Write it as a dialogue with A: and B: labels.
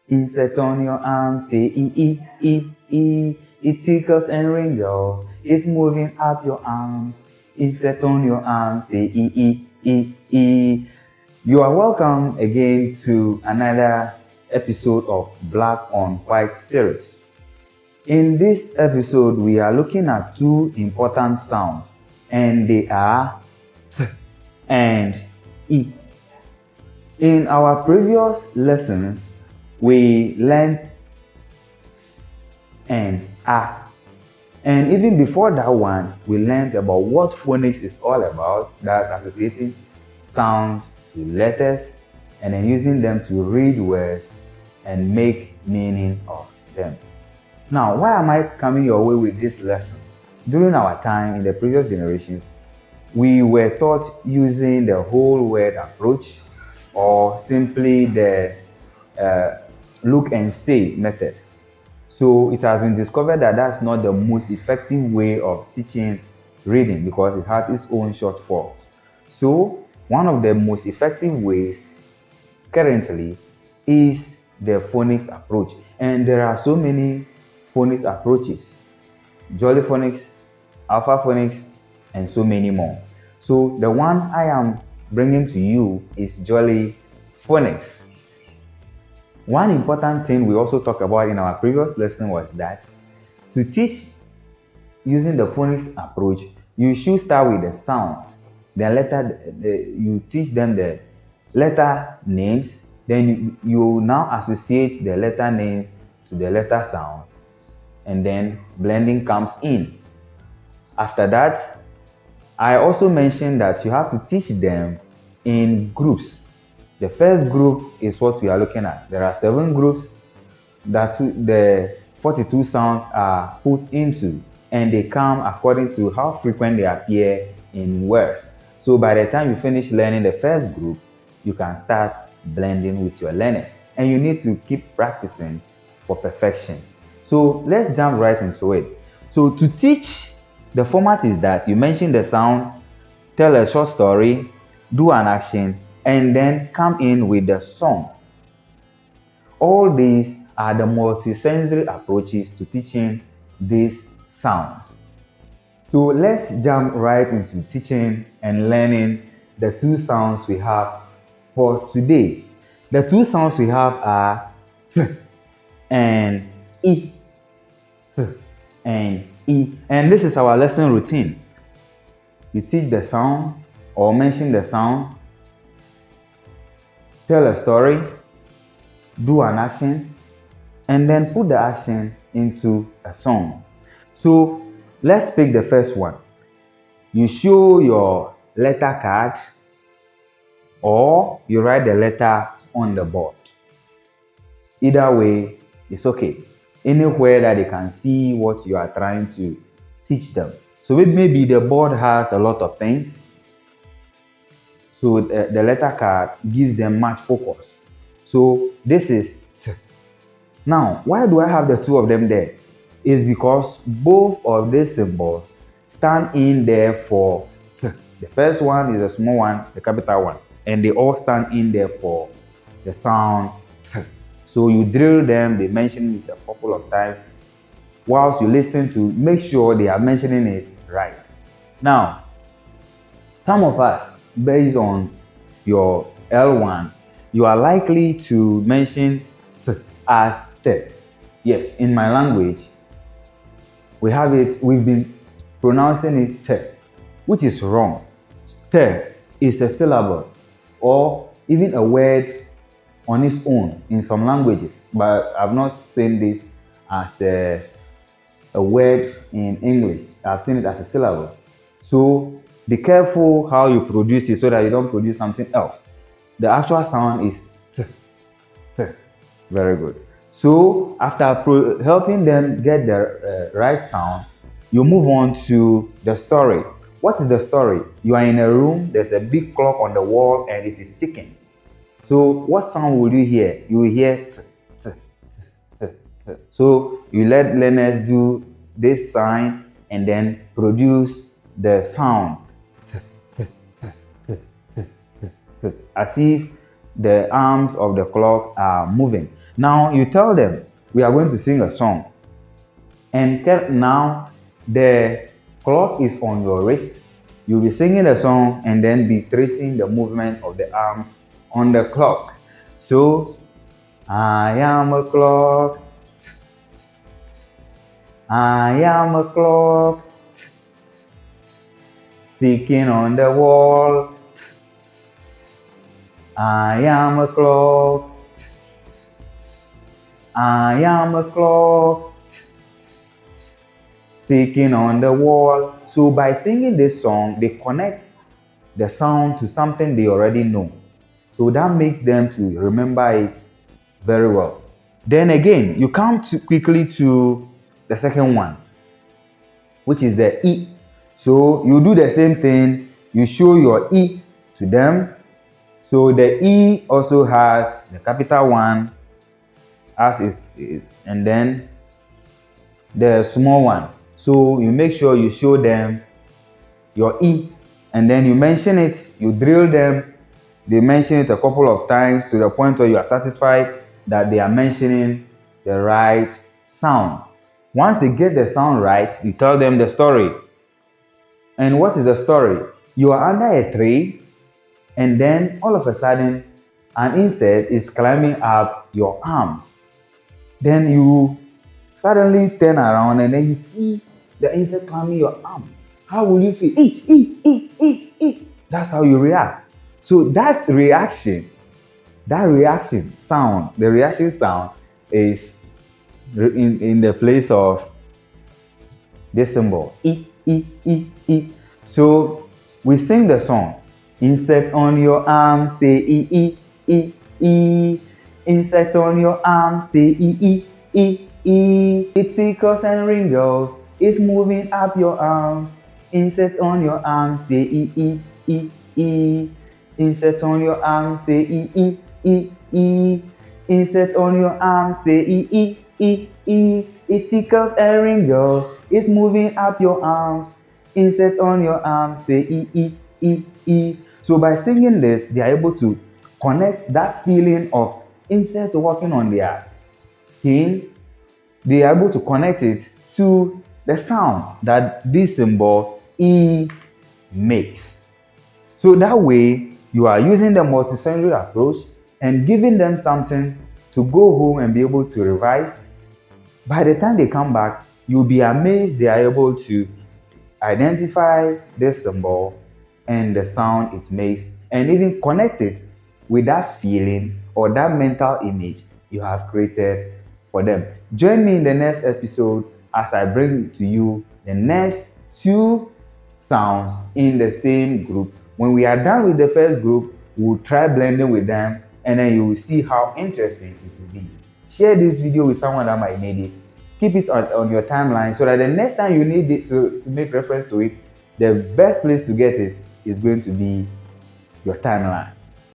A: Insert on your arm, say e. It tickles and wrinkles. It's moving up your arms. Insert on your arm, say e. You are welcome again to another episode of Black on White series. In this episode, we are looking at two important sounds, and they are t and e. In our previous lessons, we learned s and a. And even before that one, we learned about what phonics is all about. That's associating sounds to letters and then using them to read words and make meaning of them. Now, why am I coming your way with these lessons? During our time in the previous generations, we were taught using the whole word approach or simply the look and say method. So it has been discovered that that's not the most effective way of teaching reading because it has its own shortfalls. So one of the most effective ways currently is the phonics approach. And there are so many phonics approaches: Jolly Phonics, Alpha Phonics, and so many more. So the one I am bringing to you is Jolly Phonics. One important thing we also talked about in our previous lesson was that to teach using the phonics approach, you should start with the sound. You teach them the letter names, then you now associate the letter names to the letter sound, and then blending comes in. After that, I also mentioned that you have to teach them in groups. The first group is what we are looking at. There are 7 groups that the 42 sounds are put into, and they come according to how frequent they appear in words. So by the time you finish learning the first group, you can start blending with your learners, and you need to keep practicing for perfection. So let's jump right into it. So to teach, the format is that you mention the sound, tell a short story, do an action, and then come in with the song. All these are the multisensory approaches to teaching these sounds. So let's jump right into teaching and learning the 2 sounds we have for today. The 2 sounds we have are t and e. T and e. And this is our lesson routine. You teach the sound or mention the sound, tell a story, do an action, and then put the action into a song. So let's pick the first one. You show your letter card or you write the letter on the board. Either way, it's okay. Anywhere that they can see what you are trying to teach them. So maybe the board has a lot of things. So the letter card gives them much focus. So this is t. Now, why do I have the 2 of them there? It's because both of these symbols stand in there for t. The first one is a small one, the capital one, and they all stand in there for the sound t. So you drill them, they mention it a couple of times whilst you listen to make sure they are mentioning it right. Now, some of us, based on your L1, you are likely to mention t as t. Yes, in my language, we've been pronouncing it t, which is wrong. T is a syllable or even a word on its own in some languages, but I've not seen this as a word in English. I've seen it as a syllable. So be careful how you produce it so that you don't produce something else. The actual sound is t, t. Very good. So after helping them get the right sound, you move on to the story. What is the story? You are in a room, there's a big clock on the wall and it is ticking. So what sound will you hear? You will hear t, t, t, t. So you let learners do this sign and then produce the sound as if the arms of the clock are moving. Now you tell them, we are going to sing a song. And now the clock is on your wrist. You'll be singing the song and then be tracing the movement of the arms on the clock. So, I am a clock. I am a clock ticking on the wall. I am a clock. I am a clock ticking on the wall. So by singing this song, they connect the sound to something they already know. So that makes them to remember it very well. Then again, you come quickly to the second one, which is the E. So you do the same thing. You show your E to them. So the E also has the capital one as is, and then the small one. So you make sure you show them your E, and then you mention it, you drill them. They mention it a couple of times to the point where you are satisfied that they are mentioning the right sound. Once they get the sound right, you tell them the story. And what is the story? You are under a tree, and then all of a sudden, an insect is climbing up your arms. Then you suddenly turn around and then you see the insect climbing your arm. How will you feel? That's how you react. So that reaction sound, the reaction sound is in the place of this symbol. E. So we sing the song. Insect on your arm, say E. Insect on your arm, say E. It tickles and wriggles, it's moving up your arms. Insect on your arm, say E. Insect on your arm, say E. Insect on your arm, say E. It tickles and wriggles, it's moving up your arms. Insect on your arm, say E. So by singing this, they are able to connect that feeling of insects walking on their skin. They are able to connect it to the sound that this symbol E makes. So that way, you are using the multisensory approach and giving them something to go home and be able to revise. By the time they come back, you'll be amazed they are able to identify this symbol and the sound it makes, and even connect it with that feeling or that mental image you have created for them. Join me in the next episode as I bring to you the next two sounds in the same group. When we are done with the first group, we'll try blending with them, and then you will see how interesting it will be. Share this video with someone that might need it. Keep it on your timeline so that the next time you need it to make reference to it, the best place to get it is going to be your timeline.